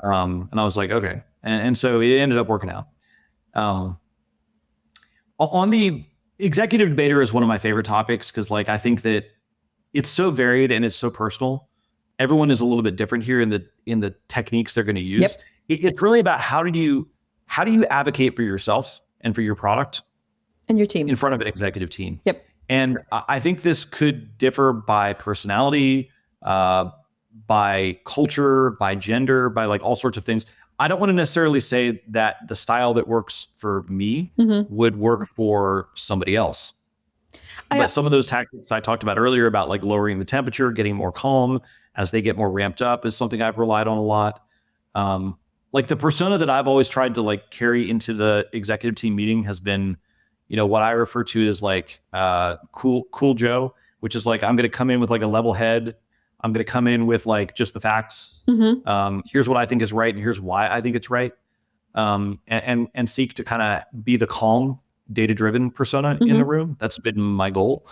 And I was like, okay. And so it ended up working out. On the executive debater is one of my favorite topics because I think that it's so varied and it's so personal. Everyone is a little bit different here in the techniques they're going to use. Yep. It's really about how do you advocate for yourself and for your product And your team in front of an executive team. Yep. And I think this could differ by personality, by culture, by gender, by like all sorts of things. I don't want to necessarily say that the style that works for me would work for somebody else. But some of those tactics I talked about earlier about like lowering the temperature, getting more calm as they get more ramped up is something I've relied on a lot. Like the persona that I've always tried to like carry into the executive team meeting has been, what I refer to as like cool Joe, which is like, I'm going to come in with like a level head. I'm going to come in with like just the facts. Here's what I think is right. And here's why I think it's right. And seek to kind of be the calm, data-driven persona in the room. That's been my goal.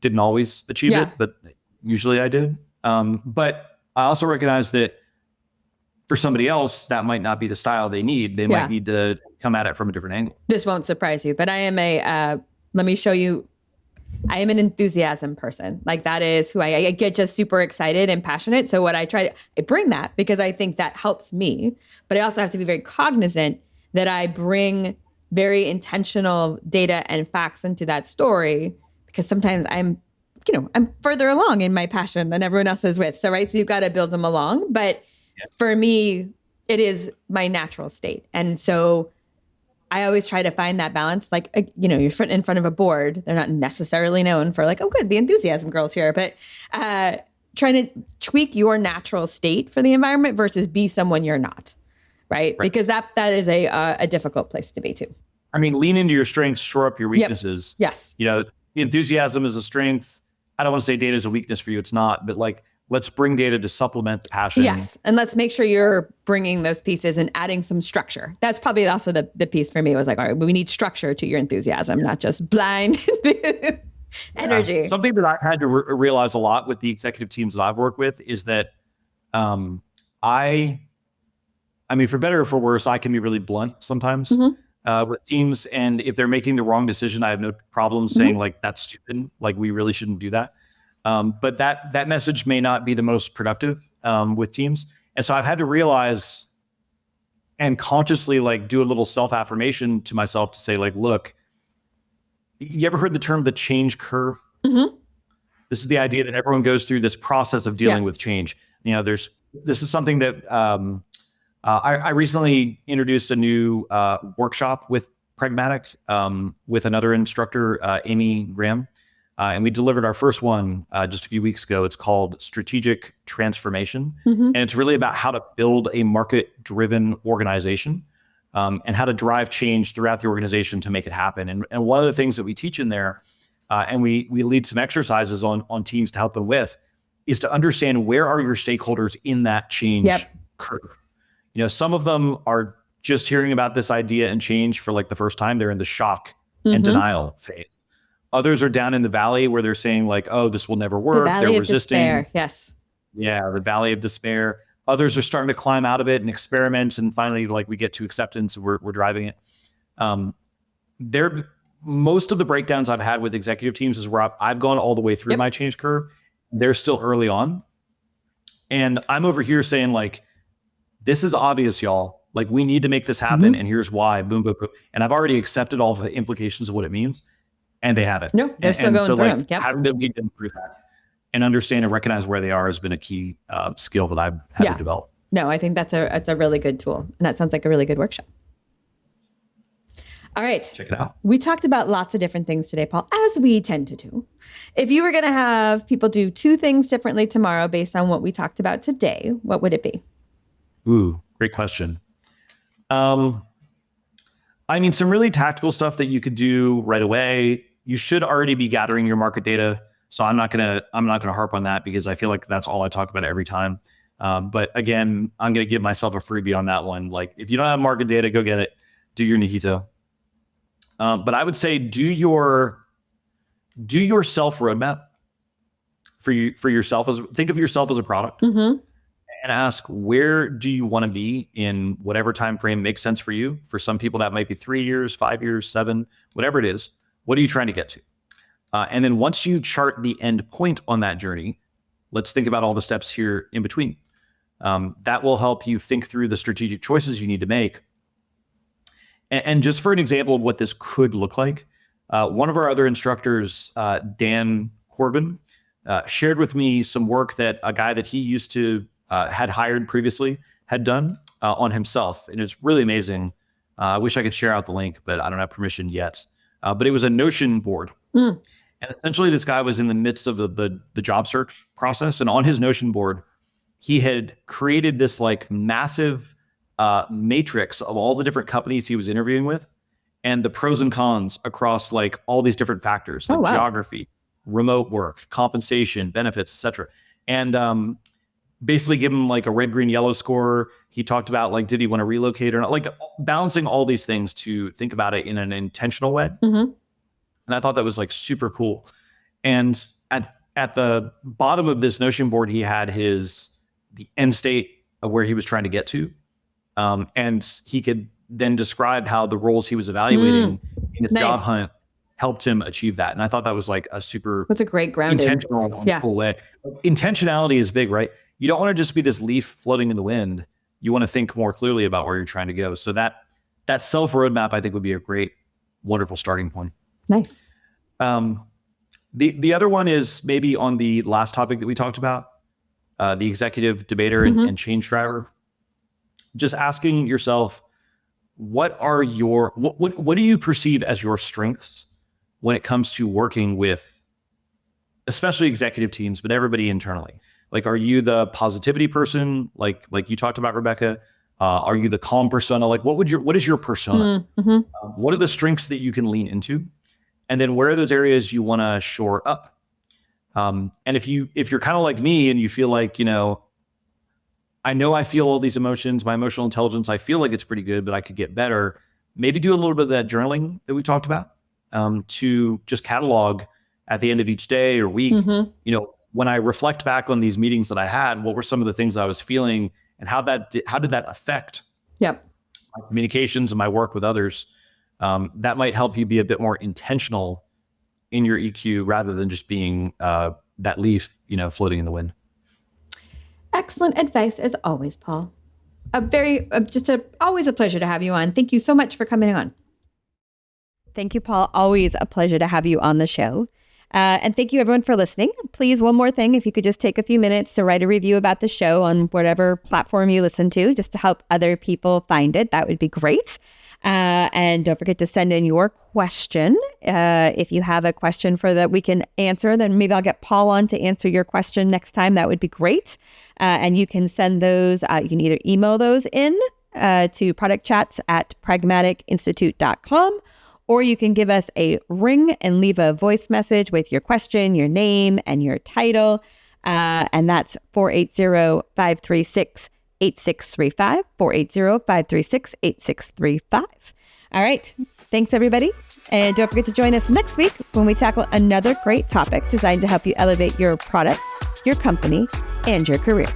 Didn't always achieve it, but usually I did. But I also recognize that for somebody else, that might not be the style they need. They might need to come at it from a different angle. This won't surprise you, but I am let me show you, I am an enthusiasm person. Like that is who I get, just super excited and passionate. So what I bring that because I think that helps me, but I also have to be very cognizant that I bring very intentional data and facts into that story because sometimes I'm further along in my passion than everyone else is with. So, right. So you've got to build them along. But for me, it is my natural state. And so I always try to find that balance. Like, you're in front of a board. They're not necessarily known for like, oh, good, the enthusiasm girl's here. But trying to tweak your natural state for the environment versus be someone you're not. Right. Because that is a difficult place to be too. I mean, lean into your strengths, shore up your weaknesses. Yep. Yes. Enthusiasm is a strength. I don't want to say data is a weakness for you. It's not, but like, let's bring data to supplement the passion. Yes. And let's make sure you're bringing those pieces and adding some structure. That's probably also the piece for me was like, all right, we need structure to your enthusiasm, not just blind energy. Yeah. Something that I've had to realize a lot with the executive teams that I've worked with is that I mean, for better or for worse, I can be really blunt sometimes with teams. And if they're making the wrong decision, I have no problem saying like, that's stupid. Like we really shouldn't do that. But that message may not be the most productive with teams. And so I've had to realize and consciously like do a little self-affirmation to myself to say like, look, you ever heard the term the change curve? This is the idea that everyone goes through this process of dealing with change. This is something that I recently introduced a new workshop with Pragmatic with another instructor, Amy Graham. And we delivered our first one just a few weeks ago. It's called Strategic Transformation. And it's really about how to build a market-driven organization and how to drive change throughout the organization to make it happen. And one of the things that we teach in there, and we lead some exercises on teams to help them with, is to understand where are your stakeholders in that change curve. Some of them are just hearing about this idea and change for like the first time. They're in the shock and denial phase. Others are down in the valley where they're saying like, oh, this will never work. The valley they're of resisting. Despair. Yes. Yeah, the valley of despair. Others are starting to climb out of it and experiment. And finally, like we get to acceptance, we're driving it. Most of the breakdowns I've had with executive teams is where I've gone all the way through my change curve. They're still early on. And I'm over here saying like, this is obvious, y'all. Like we need to make this happen. And here's why, boom, boom, boom. And I've already accepted all of the implications of what it means. And they haven't. No, they're still going through them. Having to lead them through that and understand and recognize where they are has been a key skill that I've had to develop. No, I think that's a really good tool. And that sounds like a really good workshop. All right. Check it out. We talked about lots of different things today, Paul, as we tend to do. If you were going to have people do 2 things differently tomorrow based on what we talked about today, what would it be? Ooh, great question. I mean, some really tactical stuff that you could do right away. You should already be gathering your market data. So I'm not gonna harp on that because I feel like that's all I talk about every time. But again, I'm gonna give myself a freebie on that one. Like if you don't have market data, go get it. Do your Nihito. But I would say do your self roadmap for yourself. Think of yourself as a product. And ask, where do you want to be in whatever time frame makes sense for you? For some people, that might be 3 years, 5 years, 7, whatever it is. What are you trying to get to? And then once you chart the end point on that journey, let's think about all the steps here in between. That will help you think through the strategic choices you need to make. And just for an example of what this could look like, one of our other instructors, Dan Corbin, shared with me some work that a guy that he used to had hired previously had done on himself. And it's really amazing. I wish I could share out the link, but I don't have permission yet. But it was a Notion board. And essentially, this guy was in the midst of the job search process. And on his Notion board, he had created this like massive matrix of all the different companies he was interviewing with and the pros and cons across like all these different factors, like geography, remote work, compensation, benefits, etc. And basically give him like a red, green, yellow score. He talked about like, did he want to relocate or not? Like balancing all these things to think about it in an intentional way. And I thought that was like super cool. And at the bottom of this Notion board, he had the end state of where he was trying to get to. And he could then describe how the roles he was evaluating in his job hunt helped him achieve that. And I thought that was like that's a great grounded, intentional, cool way. Intentionality is big, right? You don't want to just be this leaf floating in the wind. You want to think more clearly about where you're trying to go. So that self roadmap, I think, would be a great, wonderful starting point. Nice. The other one is maybe on the last topic that we talked about, the executive debater and change driver. Just asking yourself, what do you perceive as your strengths when it comes to working with, especially executive teams, but everybody internally? Like, are you the positivity person, like you talked about, Rebecca? Are you the calm persona? Like, what is your persona? What are the strengths that you can lean into? And then where are those areas you want to shore up? And if you're kind of like me and you feel like, I feel all these emotions, my emotional intelligence, I feel like it's pretty good, but I could get better. Maybe do a little bit of that journaling that we talked about, to just catalog at the end of each day or week, when I reflect back on these meetings that I had, what were some of the things I was feeling and how did that affect my communications and my work with others? That might help you be a bit more intentional in your EQ rather than just being that leaf, floating in the wind. Excellent advice as always, Paul. Always a pleasure to have you on. Thank you so much for coming on. Thank you, Paul. Always a pleasure to have you on the show. And thank you everyone for listening. Please, one more thing, if you could just take a few minutes to write a review about the show on whatever platform you listen to, just to help other people find it, that would be great. And don't forget to send in your question. If you have a question that we can answer, then maybe I'll get Paul on to answer your question next time. That would be great. And you can send those, you can either email those in to productchats@pragmaticinstitute.com, or you can give us a ring and leave a voice message with your question, your name, and your title. And that's 480-536-8635, 480-536-8635. All right. Thanks, everybody. And don't forget to join us next week when we tackle another great topic designed to help you elevate your product, your company, and your career.